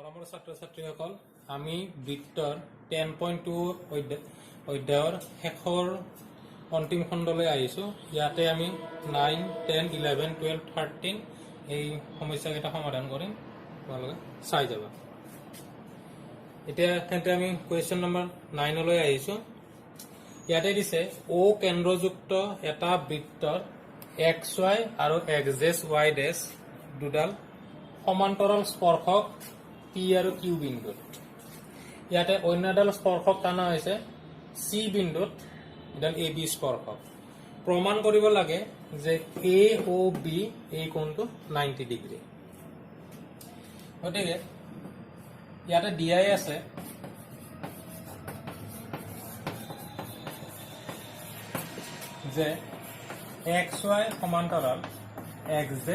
মৰমৰ ছাত্ৰ ছাত্ৰীসকল আমি বৃত্তৰ 10.2 অধ্যায়ৰ শেষৰ অন্তিম খণ্ডলৈ আহিছো। ইয়াতে আমি 9, 10, 11, 12, 13 এই সমস্যাকেইটা সমাধান কৰিম। তোমালোকে চাই যাবা। এতিয়া আমি কুৱেশ্যন নম্বৰ 9 লৈ আহিছো। ইয়াতে দিছে ও কেন্দ্ৰযুক্ত এটা বৃত্তৰ XY আৰু XZ Y ডেশ দুডাল সমান্তৰাল স্পৰ্শক P আৰু Q বিন্দুত। ইয়াতে অন্য এডাল স্পৰ্শক টানা হৈছে C বিন্দুত, এডাল AB স্পৰ্শক। প্ৰমাণ কৰিব লাগে যে AOB এই কোণটো 90 ডিগ্ৰী। গতিকে ইয়াতে DI আছে যে XY সমান্তৰাল XZ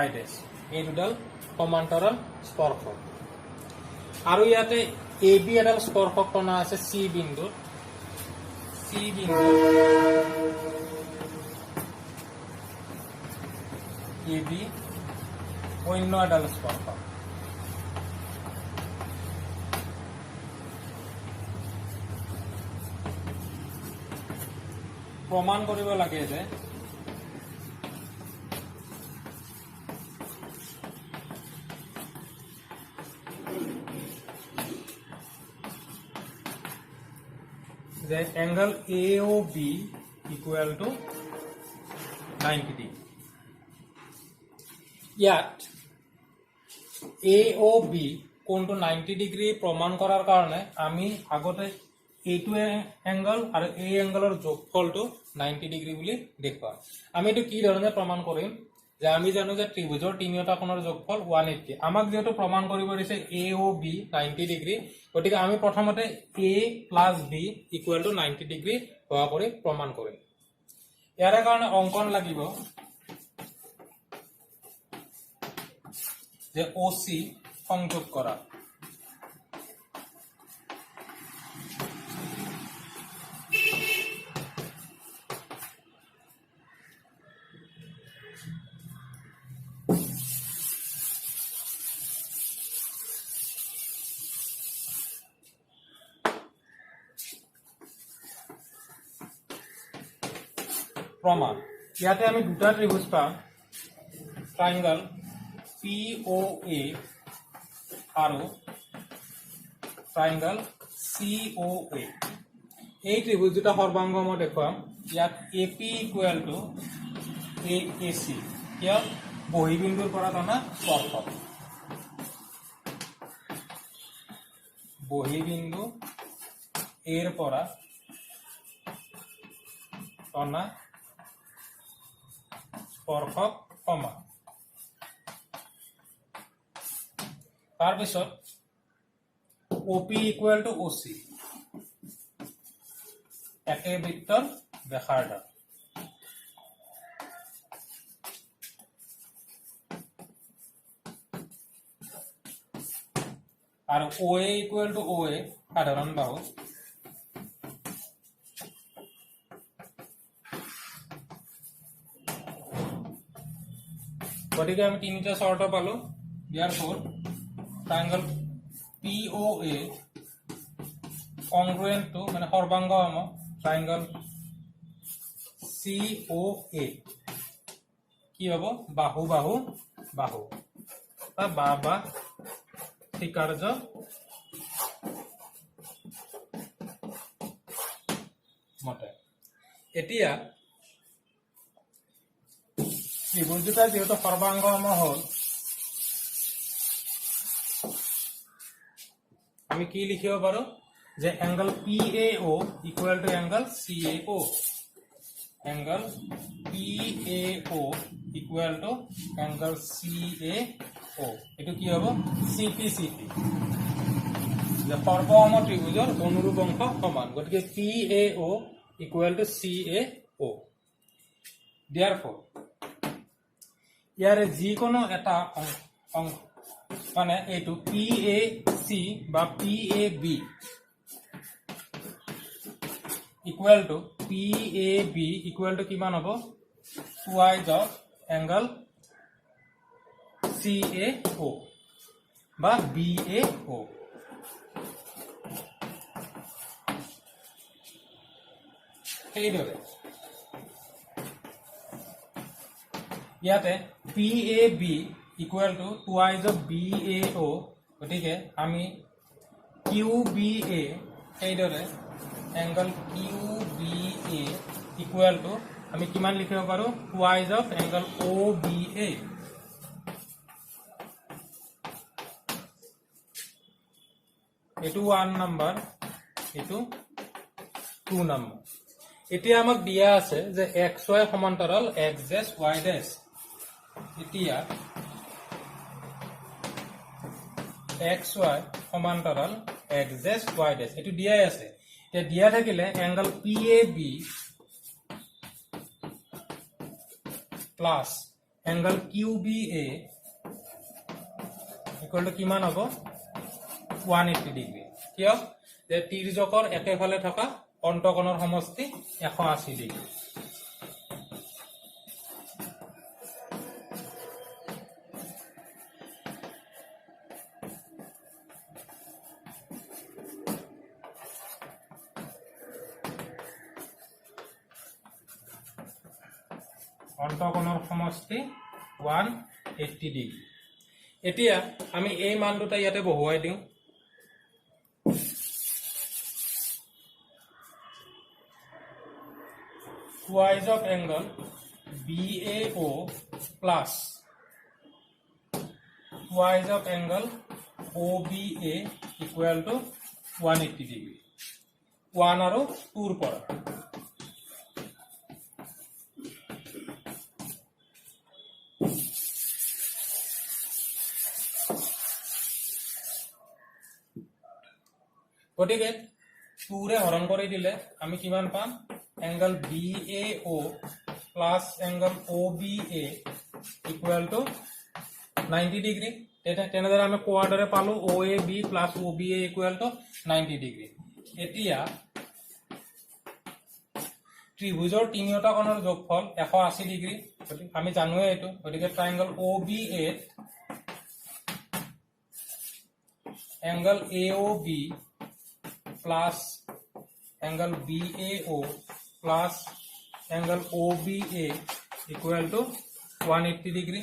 Y ডেশ এই দুডাল সমান্তৰাল স্পৰ্শক। আৰু ইয়াতে AB এডাল স্পৰ্শক কণা আছে C বিন্দুত। AB অন্য এডাল স্পৰ্শক। প্ৰমাণ কৰিব লাগে যে angle AOB equal to 90 degree. ইয়াত AOB কোণটো 90 ডিগ্ৰী প্ৰমাণ কৰাৰ কাৰণে আমি আগতে এইটো এংগল আৰু এই এংগলৰ যোগফলটো 90 ডিগ্ৰী বুলি দেখুৱাম। আমি এইটো কি ধৰণে প্ৰমাণ কৰিম যে আমি জানো যে ত্ৰিভুজৰ তিনিওটা কোণৰ যোগফল 180। আমাক যেহেতু প্ৰমাণ কৰিব দিছে AOB 90 ডিগ্ৰী, গতিকে আমি প্ৰথমতে A plus B equal to 90 degree হোৱা কৰি প্ৰমাণ কৰিম। ইয়াৰ কাৰণে অংকন লাগিব যে OC সংযোগ কৰা। প্ৰমাণ ইয়াতে আমি দুটা ত্ৰিভুজ পাম, ট্ৰাইংগল POA আৰু ট্ৰাইংগল COA। এই ত্ৰিভুজ দুটা সৰ্বাংগ মই দেখুৱাম। ইয়াত AP ইকুৱেল টু AAC, কিয় বহিবিন্দুৰ পৰা টনা স্পৰ্শক। বহিবিন্দু এৰ পৰা টনা স্পৰ্শক সমান। তাৰপিছত OP ইকুৱেল টু OC, একে বৃত্তৰ ব্যাসাৰ্ধ। আৰু OA ইকুৱেল টু OA সাধাৰণ বাহু। গতিকে আমি তিনিটা চৰ্ত পালো। ইয়াৰ ফলত ট্ৰাইংগল POA কংগ্ৰুৱেন্ট টু মানে সৰ্বাংগ সম ট্ৰাইংগল COA কি হ'ব? বাহু বাহু বাহু বা বা ত্ৰিকাৰ্য মতে। এতিয়া ত্ৰিভুজ দুটা যেহেতু সৰ্বাংগ সম হ'ল, আমি কি লিখিব পাৰো যে angle PAO equal to angle CAO। Angle PAO equal to angle CAO। এইটো কি হ'ব? CP যে সৰ্বসম ত্ৰিভুজৰ অনুৰূপ অংশ সমান। গতিকে PAO equal to CAO। Therefore ইয়াৰে যিকোনো এটা অংশ মানে এইটো PAC বা PAB equal two PAB equal two কিমান হ'ব? twice of angle CAO। বা BAO। সেইদৰে ইয়াতে PAB equal to twice of BAO, গতিকে আমি QBA সেইদৰে এংগল QBA ইকুৱেল টু আমি কিমান লিখিব পাৰো টুৱাইজ অফ এংগল OBA। এটো 1 নাম্বাৰ, এটো 2 নাম্বাৰ। এতিয়া আমাক দিয়া আছে যে XY সমান্তৰাল X ড্যাশ Y ড্যাশ। এতিয়া XY সমান্তৰাল X ড্যাশ Y ড্যাশ এটো দিয়াই আছে। এতিয়া দিয়া থাকিলে angle PAB plus angle QBA equal to কিমান হ'ব 180 ডিগ্ৰী। কিয় যে তিৰ্যকৰ একেফালে থকা অন্তকোণৰ সমষ্টি 180 ডিগ্ৰী। অন্তকোণৰ সমষ্টি 180 ডিগ্ৰী। এতিয়া আমি এই মান দুটা ইয়াতে বহুৱাই দিওঁ। Twice of angle BAO plus twice of angle OBA equal to 180 degree. 1 আৰু 2 ৰ পৰা গতিকে 2 ৰে হৰণ কৰি দিলে আমি কিমান পাম angle BAO plus angle OBA equal two 90 degree. তেনেদৰে আমি কোৱাৰ দৰে পালো OAB plus OBA equal two 90 degree. এতিয়া ত্ৰিভুজৰ তিনিওটা কোণৰ যোগফল 180 ডিগ্ৰী, আমি জানোৱে এইটো। গতিকে ট্ৰায়াঙ্গল OBA angle AOB plus angle BAO plus angle OBA equal to 180 degree.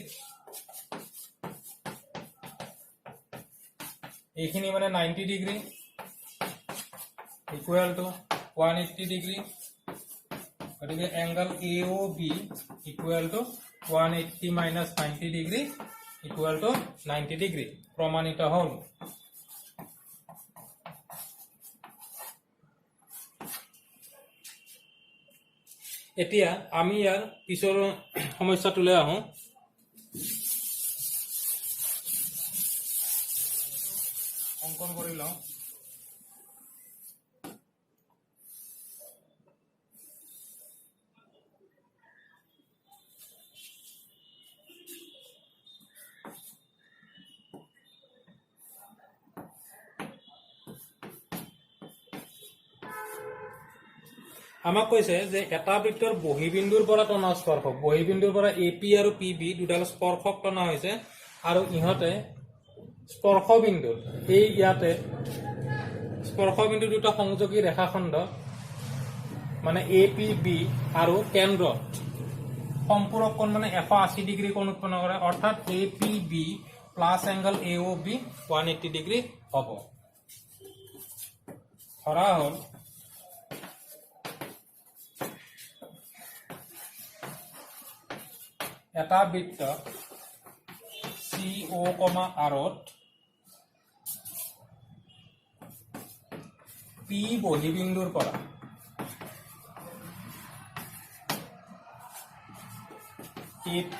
এইখিনি মানে 90 ডিগ্ৰী ইকুৱেল টু 180 ডিগ্ৰী। গতিকে angle AOB equal to 180 minus 90 degree equal to 90 degree প্ৰমাণিত হ'ল। এতিয়া আমি ইয়াৰ পিছৰ সমস্যাটোলৈ আহোঁ। অঙ্কন কৰি লওঁ। আমাক কৈছে যে এটা বৃত্তৰ বহিবিন্দুৰ পৰা টনা স্পৰ্শক, বহিবিন্দুৰ পৰা AP আৰু PB দুডাল স্পৰ্শক টনা হৈছে আৰু ইহঁতে স্পৰ্শবিন্দুৰ এই ইয়াতে স্পৰ্শবিন্দু দুটা সংযোগী ৰেখাখণ্ড মানে APB আৰু কেন্দ্ৰ সম্পূৰক কোণ মানে 180 ডিগ্ৰী কোণ উৎপন্ন কৰে, অৰ্থাৎ APB plus angle AOB 180 degree হ'ব। ধৰা হ'ল এটা বৃত্ত CO, Rত P বহিবিন্দুৰ পৰা AP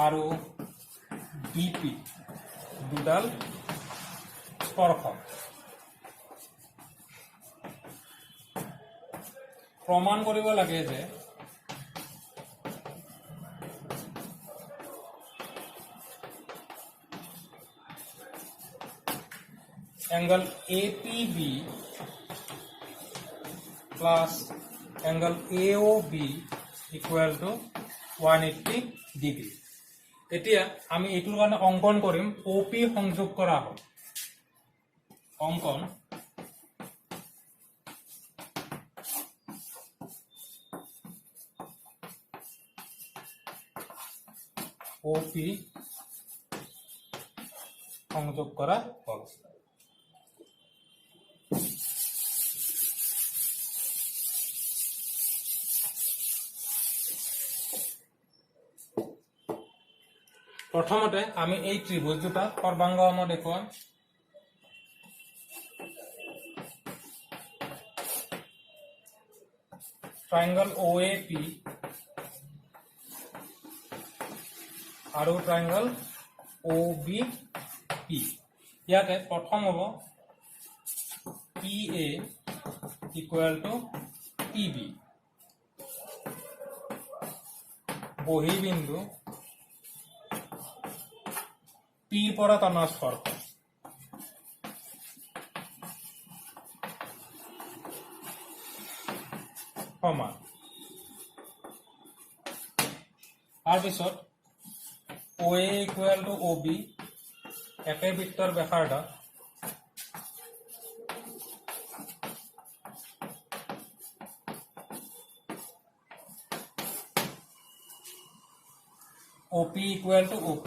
আৰু BP দুডাল স্পৰ্শক। প্ৰমাণ কৰিব লাগে যে angle APB plus angle AOB equal to 180 degree. এতিয়া আমি এইটোৰ কাৰণে অঙ্কন কৰিম OP সংযোগ কৰা হ'ল অঙ্কন OP সংযোগ কৰা হ'ল প্ৰথমতে আমি এই ত্ৰিভুজ দুটা সৰ্বাংগম দেখুৱাম ট্ৰায়াঙ্গল OAP আৰু ট্ৰায়াঙ্গল OBP ইয়াতে প্ৰথম হ'ব PA ইকুৱেল টু PB বহি বিন্দু P পৰা তনৰ স্পৰ্শ সমান তাৰপিছত OA ইকুৱেল টু OB একে বৃত্তৰ ব্যাসাৰ্ধ OP ইকুৱেল টু OP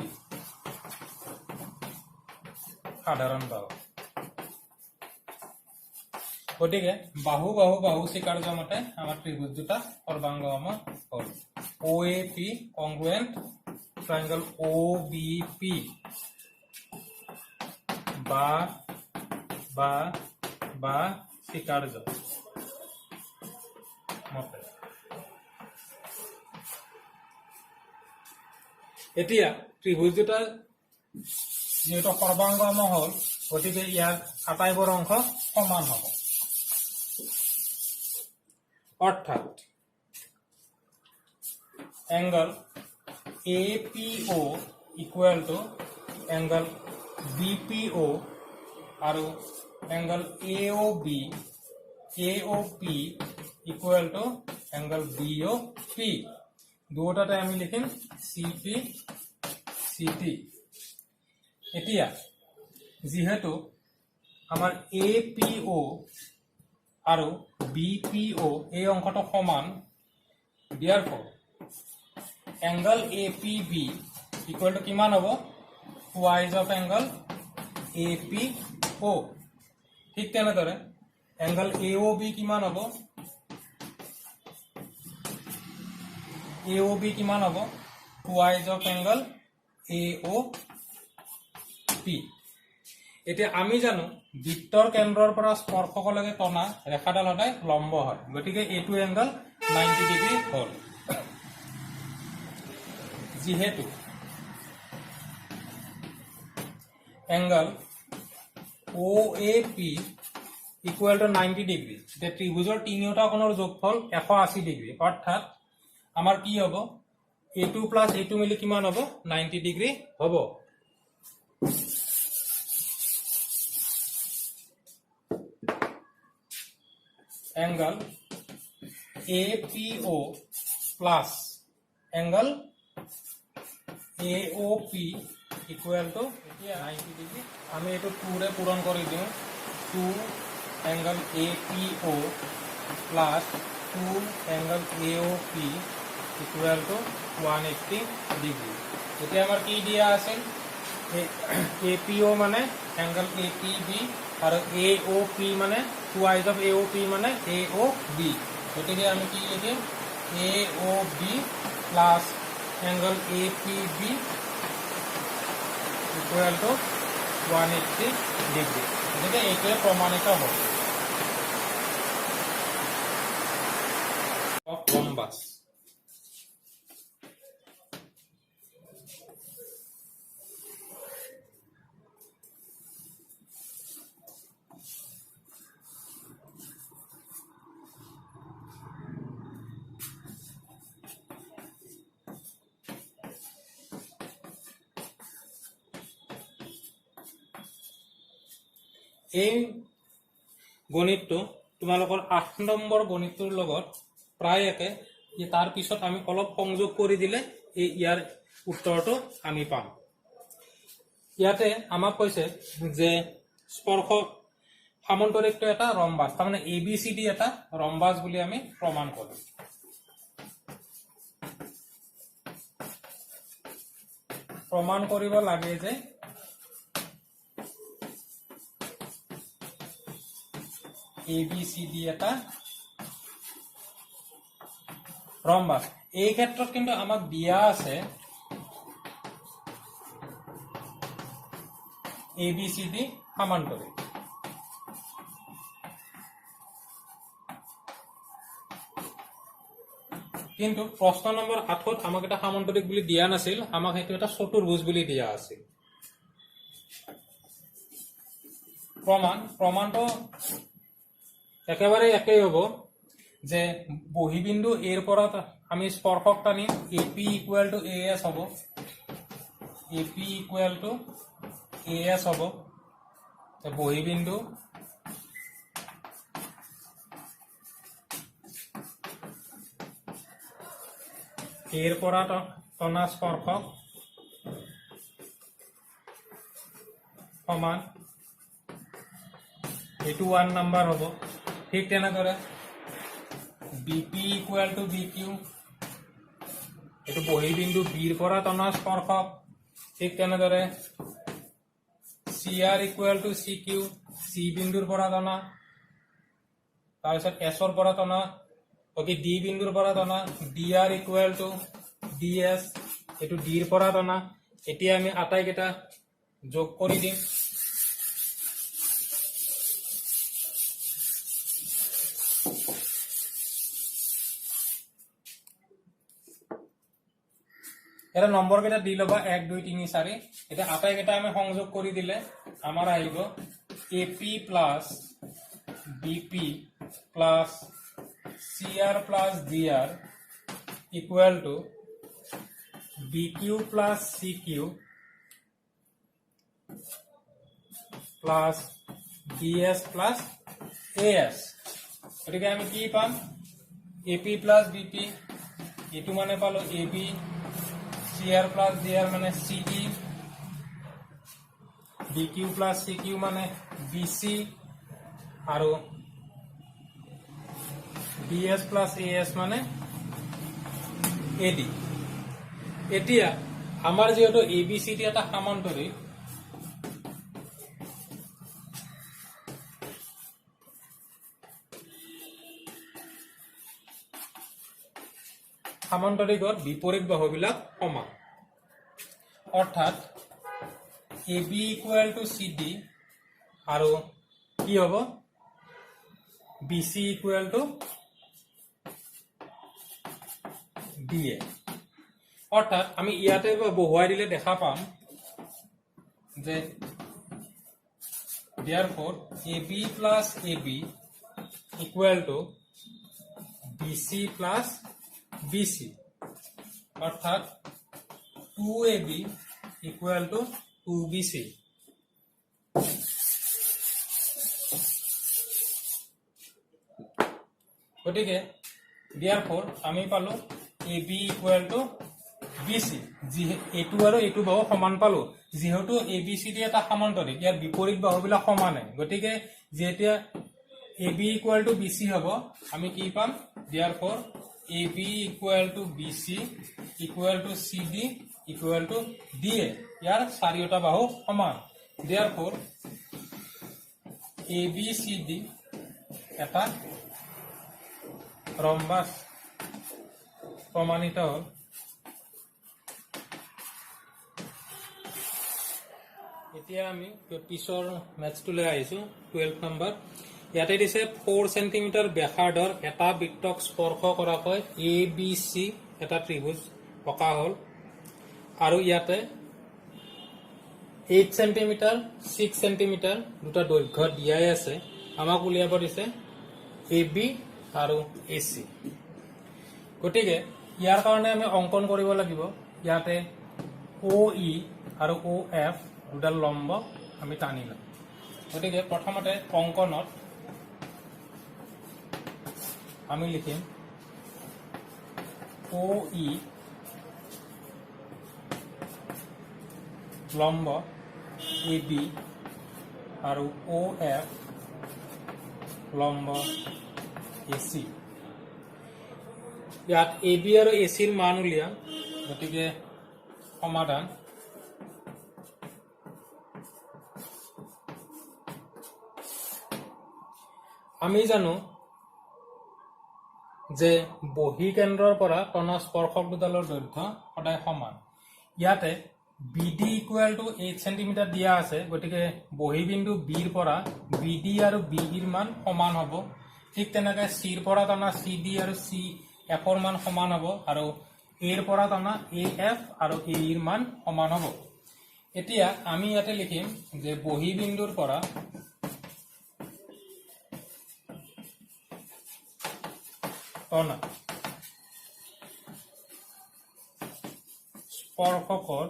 সাধাৰণ বাহু গতিকে বাহু বাহু বাহু স্বীকাৰ্য মতে আমাৰ ত্ৰিভুজ দুটা সৰ্বাংগম হ'ল OAP congruent triangle OBP বা স্বীকাৰ্য মতে এতিয়া ত্ৰিভুজ দুটা যেহেতু সৰ্বাংগম হ'ল গতিকে ইয়াৰ আটাইবোৰ অংশ সমান হ'ব অৰ্থাৎ angle APO equal to angle BPO আৰু angle AOP equal to angle BOP দুটাতে আমি লিখিম CT এতিয়া যেহেতু আমাৰ APO আৰু BPO এই অংশটো সমান therefore angle APB equal to কিমান হ'ব twice of angle APO ঠিক তেনেদৰে angle AOB কিমান হ'ব twice of angle AOP এতিয়া আমি জানো বৃত্তৰ কেন্দ্ৰৰ পৰা স্পৰ্শকলৈকে টনা ৰেখাডাল সদায় লম্ব হয় গতিকে এইটো এংগল 90 ডিগ্ৰী হ'ল যেহেতু angle OAP equal to 90 degree তে ত্ৰিভুজৰ তিনিওটা কোণৰ যোগফল 180 ডিগ্ৰী অৰ্থাৎ আমাৰ কি হ'ব A2 প্লাস A2 মিলি কিমান হ'ব 90 ডিগ্ৰী হ'ব angle APO plus angle AOP equal to 90 degree আমি এটো 2 ৰে পূৰণ কৰি দিও 2 angle APO plus 2 angle AOP equal to 180 degree এতিয়া আমাৰ কি দিয়া আছে APO মানে angle APB আৰু AOP মানে twice of AOP মানে AOB গতিকে আমি কি লিখিম AOB plus angle APB equal to 180 degree গতিকে এইটোৱে প্ৰমাণিত হ'ব of rhombus এই গণিতটো তোমালোকৰ 8 নম্বৰ গণিতটোৰ লগত প্ৰায় একে তাৰ পিছত আমি অলপ সংযোগ কৰি দিলে এই ইয়াৰ উত্তৰটো আমি পাম ইয়াতে আমাক কৈছে যে স্পৰ্শ সামন্তৰিকটো এটা ৰম্বাস তাৰমানে ABCD এটা ৰম্বাস বুলি আমি প্ৰমাণ কৰিম প্ৰমাণ কৰিব লাগে যে ABCD এটা ৰম্বাস এই ক্ষেত্ৰত কিন্তু আমাক দিয়া আছে ABCD সামান্তৰিক কিন্তু প্ৰশ্ন নম্বৰ 8ত আমাক এটা সামান্তৰিক বুলি দিয়া নাছিল আমাক হেতু এটা চতুৰ্ভুজ বুলি দিয়া আছিল প্ৰমাণটো একেবাৰে একেই হ'ব যে বহিবিন্দু এৰ পৰা আমি স্পৰ্শক টানিম AP = AS হ'ব AP = AS হ'ব বহিবিন্দু এর পৰা টনা স্পৰ্শক সমান এইটো 1 নাম্বাৰ হ'ব ঠিক তেনেদৰে BP = BQ এইটো বহিবিন্দু বিৰ পৰা টনা স্পৰ্শক ঠিক তেনেদৰে CR = CQ C বিন্দুৰ পৰা টনা তাৰপিছত S ৰ পৰা টনা ওকে D বিন্দুৰ পৰা টনা DR = DS এটো D ৰ পৰা টনা এতিয়া আমি আটাইকেইটা যোগ কৰি দিম এটা নম্বৰ কেইটা দি লবা 1 2 3 4 এটা আটাইকেইটা আমি সংযোগ কৰি দিলে আমাৰ আহিব AP + BP + CR + DR = BQ + CQ + DS + AS গতিকে আমি কি পাম AP + BP এটো মানে পালো AB CR + DR মানে CD BQ + CQ মানে BC আৰু DS + AS মানে AD এতিয়া আমাৰ যেটো ABCD এটা সামান্তৰিক সামান্তৰিকৰ বিপৰীত বাহুবিলাক সমান অৰ্থাৎ AB = CD আৰু কি হ'ব BC = DA অৰ্থাৎ আমি ইয়াতে বহুৱাই দিলে দেখা পাম যে therefore AB + AB = BC + BC অর্থাৎ 2AB = 2BC গতিকে therefore আমি পালো AB = BC এটো আৰু এটো বাহু সমান পালো যেহেতু ABCD এটা সামান্তৰিক ইয়াৰ বিপৰীত বাহুবিলাক সমানে গতিকে যেতিয়া AB = BC হ'ব আমি কি পাম therefore AB = BC = CD = DA ইয়াৰ চাৰিটা বাহু সমান therefore ABCD এটা ৰম্বাস প্ৰমাণিত হ'ল এতিয়া আমি পিছৰ ম্যাথছটোলৈ আহিছো 12 নম্বৰ ইয়াতে দিছে 4 সেন্টিমিটাৰ ব্যাসাৰ্ধৰ এটা বৃত্তক স্পৰ্শ কৰাকৈ ABC এটা ত্ৰিভুজ পকা হ'ল আৰু ইয়াতে 8 সেন্টিমিটাৰ 6 সেন্টিমিটাৰ দুটা দৈৰ্ঘ্য দিয়াই আছে আমাক উলিয়াব দিছে AB আৰু AC গতিকে ইয়াৰ কাৰণে আমি অঙ্কন কৰিব লাগিব ইয়াতে OE আৰু OF দুডাল লম্ব আমি টানি লম গতিকে প্ৰথমতে অঙ্কনত আমি লিখিম OE লম্ব এ বি আৰু অ এফ লম্ব এ চি। ইয়াত এ বি আৰু এ চিৰ মান উলিয়াম, গতিকে সমাধান আমি জানো যে বহি কেন্দ্ৰৰ পৰা কণা স্পৰ্শক দুডালৰ দৈৰ্ঘ্য সদায় সমান। ইয়াতে BD ইকুৱেল টু 8 সেন্টিমিটাৰ দিয়া আছে, গতিকে বহি বিন্দু বিৰ পৰা BD আৰু BE ৰ মান সমান হ'ব। ঠিক তেনেকৈ চিৰ পৰা টনা CD আৰু CF ৰ মান সমান হ'ব, আৰু এৰ পৰা টনা AF আৰু AE ৰ মান সমান হ'ব। এতিয়া আমি ইয়াতে লিখিম যে বহি বিন্দুৰ পৰা টনা স্পৰ্শকৰ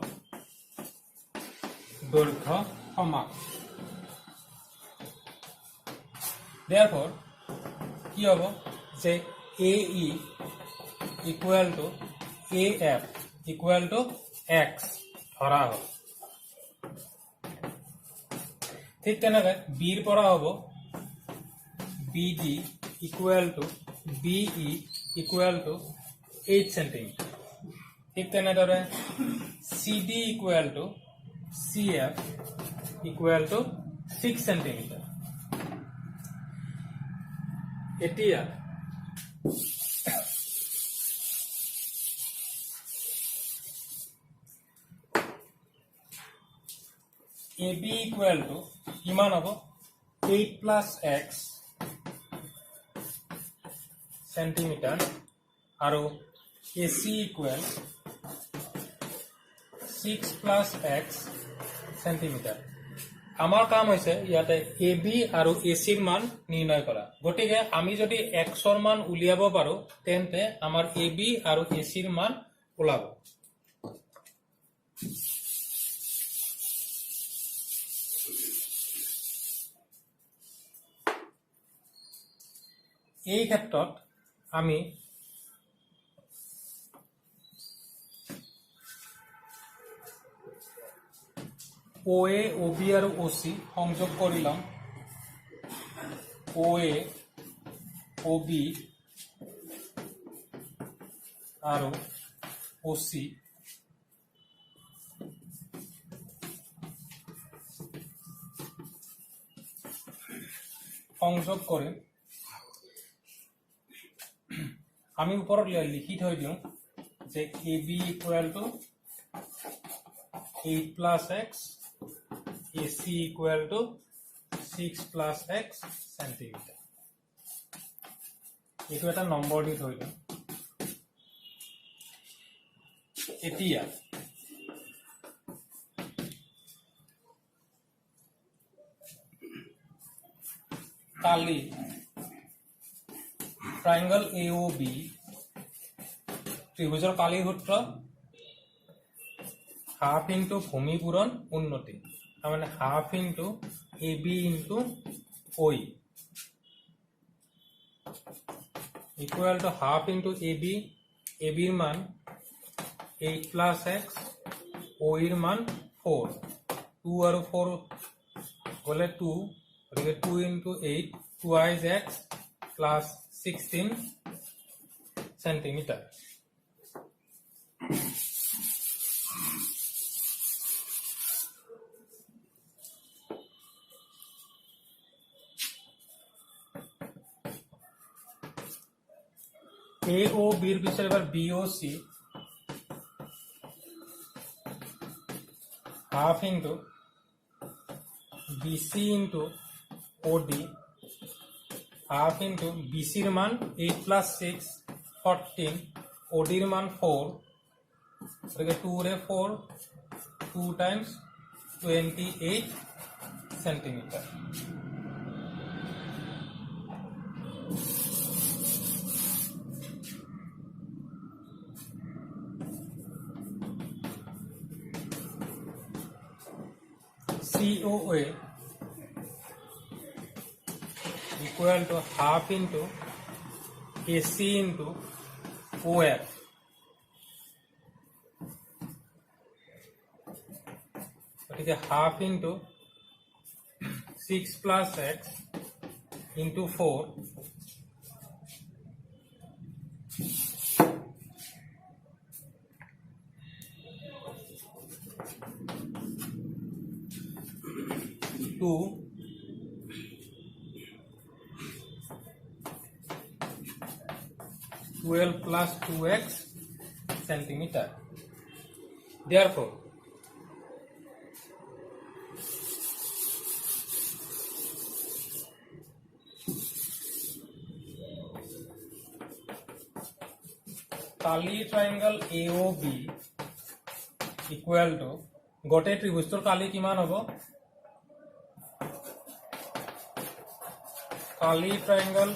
দৈৰ্ঘ্য সমান। therefore কি হ'ব যে AE equal to AF equal to X ধৰা হ'ব। ঠিক তেনেকৈ বিৰ পৰা হ'ব BD equal to BE equal to 8 centimetre. ঠিক তেনেদৰে CD equal to CF equal to 6 centimetre. এতিয়া AB ইকুৱেল টু কিমান হ'ব 8 প্লাছ X সেন্টিমিটাৰ আৰু AC equal 6 plus X centimetre. আমাৰ কাম হৈছে ইয়াতে AB আৰু AC ৰ মান নিৰ্ণয় কৰা, গতিকে আমি যদি X ৰ মান উলিয়াব পাৰো তেন্তে আমাৰ AB আৰু AC ৰ মান ওলাব। এই ক্ষেত্ৰত আমি OA, OB আৰু OC সংযোগ কৰি লম। OA, OB আৰু OC সংযোগ কৰিম। আমি ওপৰত লিখি থৈ দিওঁ যে AB equal to 8 plus X, AC equal to 6 plus X centimetre. এইটো এটা নম্বৰ দি থৈ দিওঁ। এতিয়া কালি ট্ৰাইংগল AOB ত্ৰিভুজৰ কালিৰ সূত্ৰ হাফ ইনটু ভূমি পূৰণ উন্নতি, তাৰমানে half into AB into OE equal to half into AB। AB ৰ মান 8 প্লাছ X, OE ৰ মান 4। 2 আৰু 4 গ'লে 2, গতিকে 2 into 8 twice X plus 16 centimetre. AOB ৰ পিছত এবাৰ BOC half into BC into OD half into BC ৰ মান 8 প্লাছ 6 14, OD ৰ মান 4, গতিকে 2 ৰে 4 2 times 28 centimetre. COA equal to half into AC into OF এতিয়া half into 6 plus x into 4 2 12 plus 2x centimeter. Therefore, Kali triangle AOB equal to গোটে ত্ৰিভুজটোৰ কালি কিমান হ'ব কালি triangle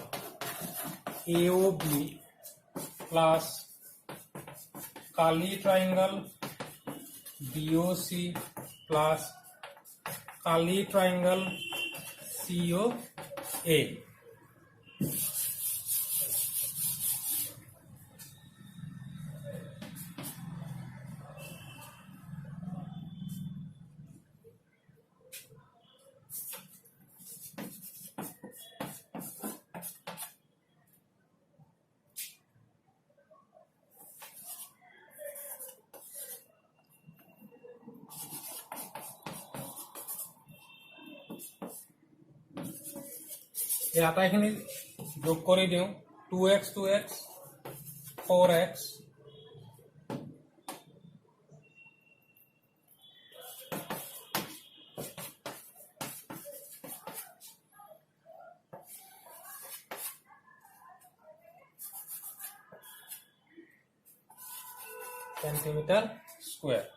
AOB plus काली triangle BOC plus काली triangle COA. এই আটাইখিনি যোগ কৰি দিওঁ 2x 2x 4x centimeter square.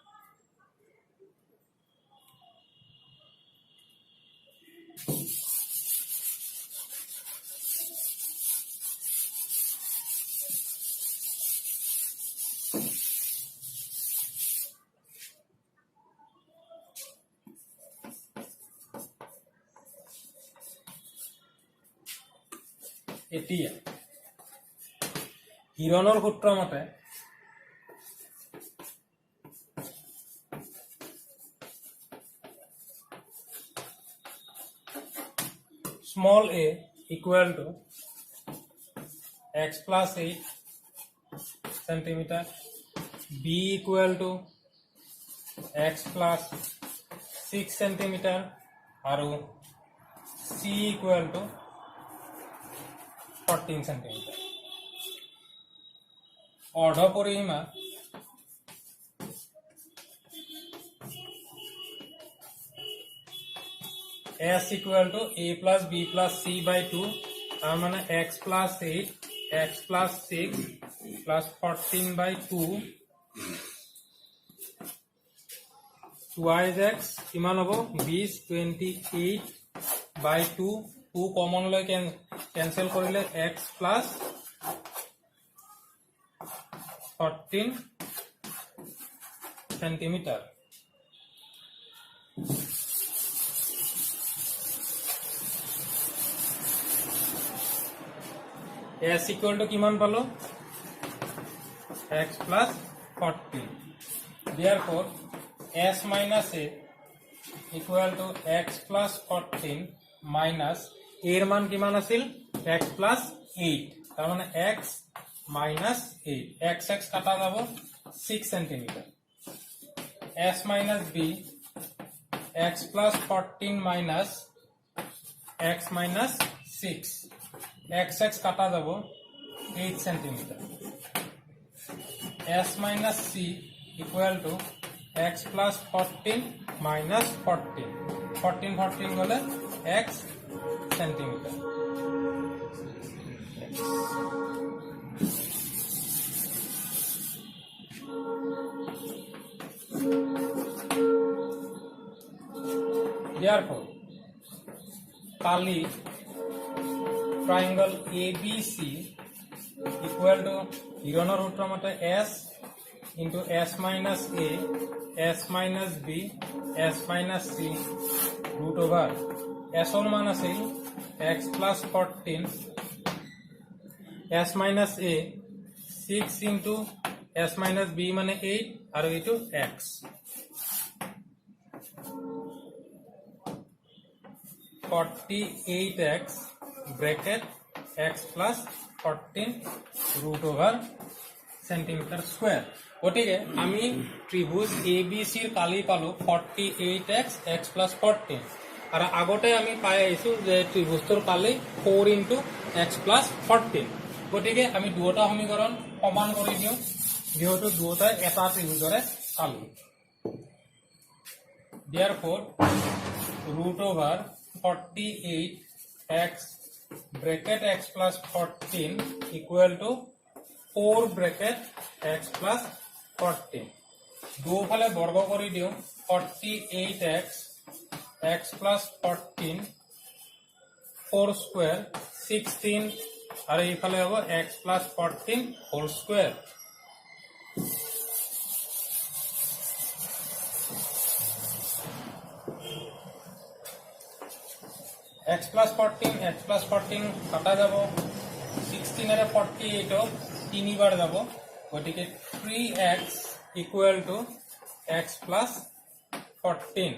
এতিয়া হিৰণৰ সূত্ৰ মতে small a equal to x plus 8 centimeter, b equal to x plus 6 centimeter আৰু c equal to 14 centimeter. অৰ্ধ পৰিসীমা s equal to a plus b plus c by 2 তাৰ মানে x plus 8 x plus 6 plus 14 by 2 twice x কিমান হ'ব 20 28 by 2 2 common লৈ cancel কৰিলে x plus 14 centimeter. s equal to কিমান পালো x plus 14. Therefore s minus a equal to x plus 14 minus এর মান কিমান আছিল x plus 8 তার মানে x minus 8 x x কাটা যাব 6 cm s minus b x plus 14 minus x minus 6 x x কাটা যাব 8 cm s minus c equal to x plus 14 minus 14 গলে x centimeter. Therefore, Kali triangle ABC equal to হিৰণৰ সূত্ৰ মতে s into s minus a, s minus b, s minus c root over s or মান আছিল x plus 14 s minus a 6 into s minus b মানে 8 আৰু এটো x 48x bracket x plus 14 root over centimeter square. গতিকে আমি ত্ৰিভুজ ABC ৰ কালি পালো 48x x plus 14 আৰু আগতে আমি পাই আহিছো যে ত্ৰিভুজটোৰ কালি 4 into x plus 14. গতিকে আমি দুটা সমীকৰণ সমান কৰি দিও যেহেতু দুটাই এটা ত্ৰিভুজৰে কালি. Therefore root over 48x bracket x plus 14 equal to 4 bracket x plus 14. दो फाले वर्ग करी दियो 48x x plus 14 4 square 16 और ये फाले होगा x plus 14 whole square. x plus 14 কাটা যাব 16 এর 48 3 বার যাব গটিকে 3x equal to x plus 14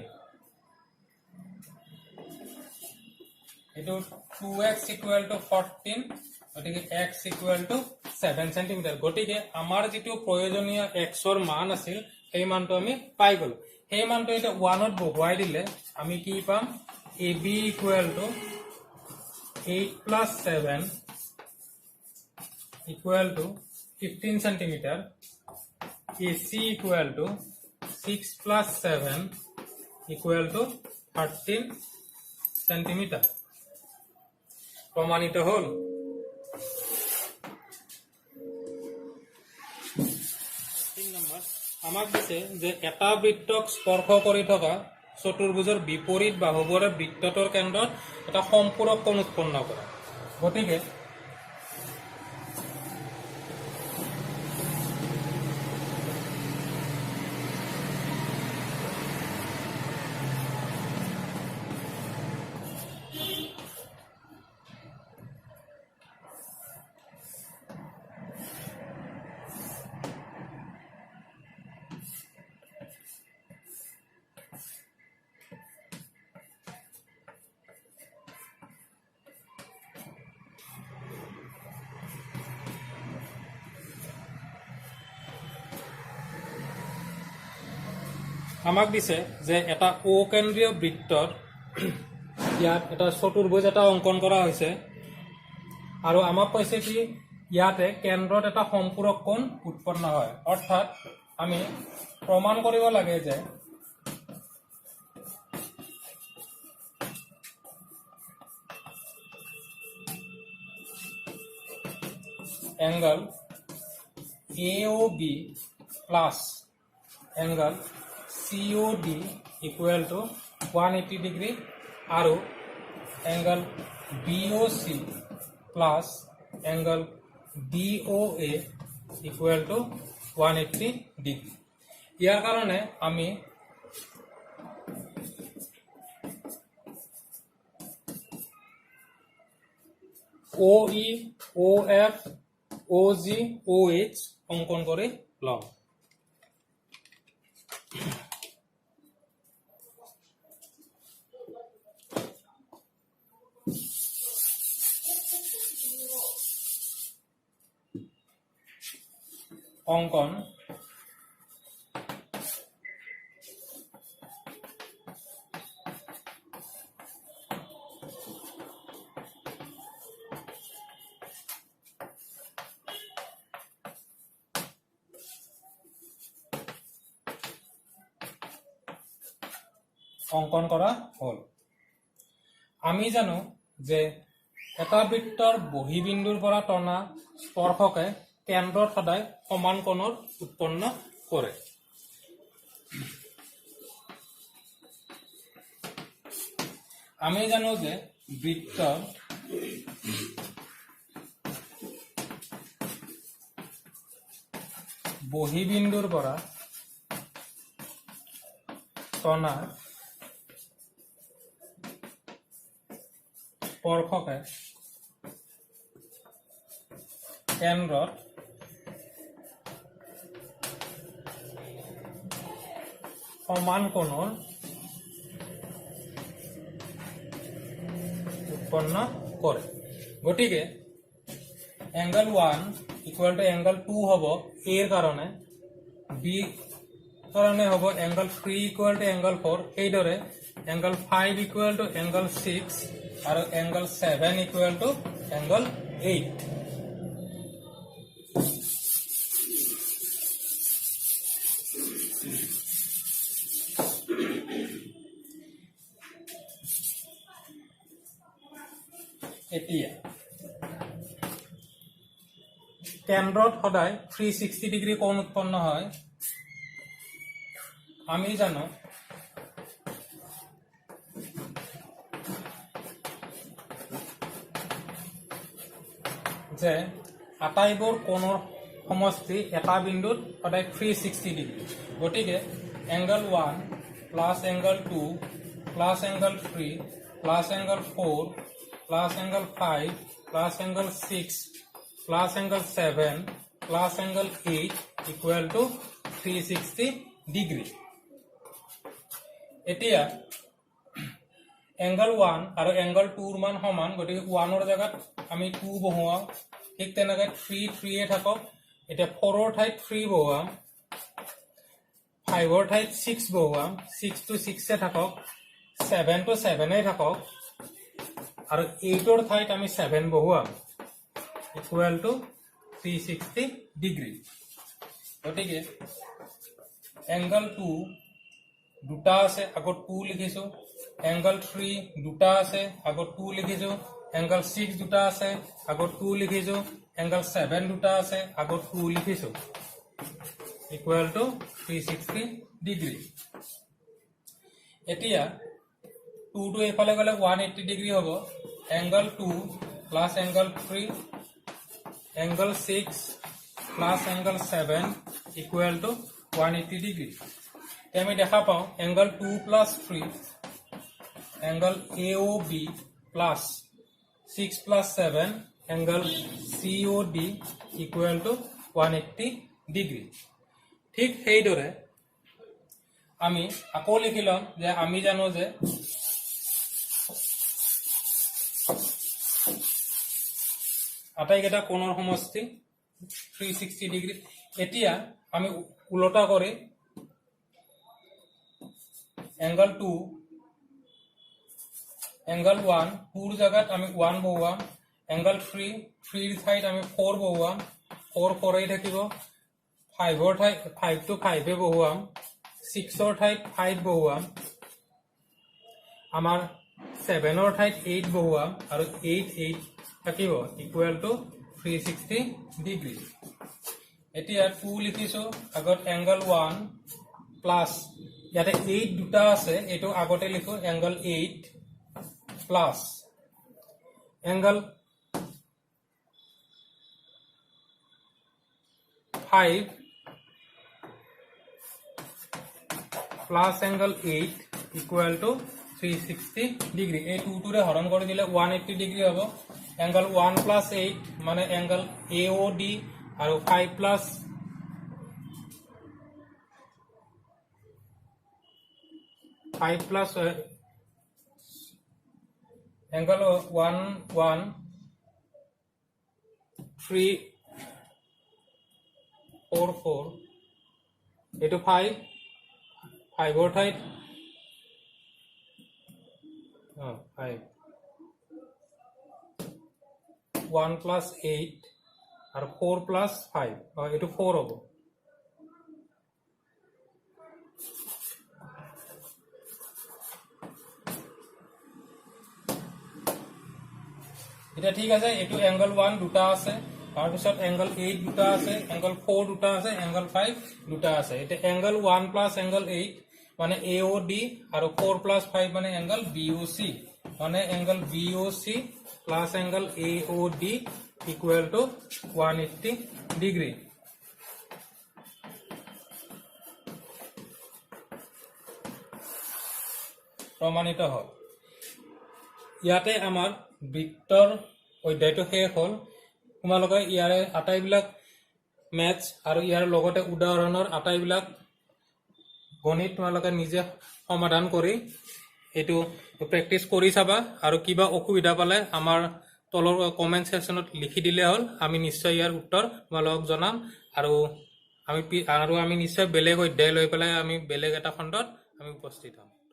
এটো 2x equal to 14 গটিকে x equal to 7 cm গটিকে আমাৰ যেটো প্ৰয়োজনীয় x ৰ মান আছিল এই মানটো আমি পাই গল এই মানটো এটা 1 ত বহুৱাই দিলে আমি কি পাম AB equal to 8 plus 7 equal to 15 centimeter. AC equal to 6 plus 7 equal to 13 centimeter. প্রমাণিত হল. আমাক দিছে যে এটা বৃত্তক স্পর্শ কৰি থকা চতুৰ্ভুজৰ বিপৰীত বাহুবোৰে বৃত্তটোৰ কেন্দ্ৰত এটা সম্পূৰক কোণ উৎপন্ন কৰে গতিকে আমাক দিছে যে এটা ও কেন্দ্ৰীয় বৃত্তৰ ইয়াত এটা চতুৰ্ভুজ এটা অঙ্কন কৰা হৈছে আৰু আমাক কৈছে কি ইয়াতে কেন্দ্ৰত এটা সম্পূৰক কোণ উৎপন্ন হয় অৰ্থাৎ আমি প্ৰমাণ কৰিব লাগে যে angle AOB plus angle COD equal to 180 degree আৰু angle BOC plus angle DOA equal to 180 degree. ইয়াৰ কাৰণে আমি OE OF OG OH অঙ্কন কৰি লম অঙ্কন অঙ্কন কৰা হল আমি জানো যে এটা বৃত্তৰ বহিবিন্দুৰ পৰা টনা স্পৰ্শকে কেন্দ্ৰত সদায় সমান কোণৰ উৎপন্ন কৰে আমি জানো যে বৃত্তৰ বহিবিন্দুৰ পৰা টনা স্পৰ্শকে কেন্দ্ৰত সমান কোণৰ উৎপন্ন কৰে গটিকে এংগল 1 ইকুয়াল টু এংগল 2 হ'ব এ এর কারণে বি কারণে হ'ব এংগল 3 ইকুয়াল টু এংগল 4 এই দৰে এংগল 5 ইকুয়াল টু এংগল 6 আৰু এংগল 7 ইকুয়াল টু এংগল 8 এতিয়া কেন্দ্ৰত সদায় 360 ডিগ্ৰী কোণ উৎপন্ন হয় আমি জানো যে আটাইবোৰ কোণৰ সমষ্টি এটা বিন্দুত সদায় 360 ডিগ্ৰী গটিকে angle 1 plus angle 2 plus angle 3 plus angle 4 plus angle 5 plus angle 6 plus angle 7 plus angle 8 equal to 360 degree এতিয়া angle 1 আৰু angle 2 ৰ মান সমান গতিকে 1 ৰ জায়গাত আমি 2 বহুৱাম ঠিক তেনেকৈ 3 3 এ থাকক এতিয়া 4 ৰ ঠাইত 3 বহুৱাম 5 ৰ ঠাইত 6 বহুৱাম 6 to 6 এ থাকক 7 to 7 এ থাকক আৰু 8 ৰ ঠাইত আমি 7 বহুৱাম ইকুয়াল টু 360 ডিগ্ৰী গতিকে এংগল 2 দুটা আছে আগত 2 লিখিছো এংগল 3 দুটা আছে আগত 2 লিখিছো এংগল 6 দুটা আছে আগত 2 লিখিছো এংগল 7 দুটা আছে আগত 2 লিখিছো ইকুয়াল টু 360 ডিগ্ৰী এতিয়া 2 to এফালে গলে 180 ডিগ্ৰী হ'ব angle 2 plus angle 3 angle 6 plus angle 7 equal to 180 degree আমি দেখা পাও angle 2 plus 3 angle AOB plus 6 plus 7 angle COD equal to 180 degree ঠিক সেইদৰে আমি আকৌ লিখিলাম যে আমি জানো যে আটাইকেইটা কোণৰ সমষ্টি 360 ডিগ্ৰী এতিয়া আমি উলটা কৰি এংগল 2 এংগল 1 2 ৰ জায়গাত আমি 1 বহুৱাম এংগল 3 3 ৰ ঠাইত আমি 4 বহুৱাম 4 4 এই থাকিব 5 ৰ ঠাইত 5 to 5 এ বহুৱাম 6 ৰ ঠাইত 5 বহুৱাম আমাৰ 7 ৰ ঠাইত 8 বহুৱাম আৰু 8 8 থাকিব ইকুয়াল টু 360 ডিগ্ৰী এতিয়া 2 লিখিছো আগত এংগল 1 প্লাস ইয়াতে 8 দুটা আছে এটো আগতে লিখো angle 8 plus angle 5 plus angle 8 equal to 360 degree এই 2 টুৰে হৰণ কৰি দিলে 180 ডিগ্ৰী হ'ব angle 1 plus 8 মানে angle AOD আৰু 5 plus angle 1 1 3 4 4 এটো 5 5 ৰ ঠাইত 5 1 plus 8 আৰু 4 plus 5 এটো 4 হ'ব এটা ঠিক আছে এটো এংগল 1 দুটা আছে তাৰ পিছত এংগল 8 দুটা আছে এংগল 4 দুটা আছে এংগল 5 দুটা আছে এটা এংগল 1 plus এংগল 8 মানে AOD আৰু 4 plus 5 মানে এংগল BOC মানে angle BOC plus angle AOD equal to 180 degree প্ৰমাণিত হয় ইয়াতে আমাৰ বৃত্তৰ অধ্যায়টো শেষ হ'ল তোমালোকে ইয়াৰে আটাইবিলাক ম্যাথ আৰু ইয়াৰ লগতে উদাহৰণৰ আটাইবিলাক গণিত তোমালোকে নিজে সমাধান কৰি এইটো প্ৰেক্টিচ কৰি চাবা আৰু কিবা অসুবিধা পালে আমাৰ তলৰ কমেন্ট সেকশনত লিখি দিলে হ'ল আমি নিশ্চয় ইয়াৰ উত্তৰ তোমালোকক জনাম আৰু আমি নিশ্চয় বেলেগ অধ্যায় লৈ পেলাই আমি বেলেগ এটা খণ্ডত আমি উপস্থিত হ'ম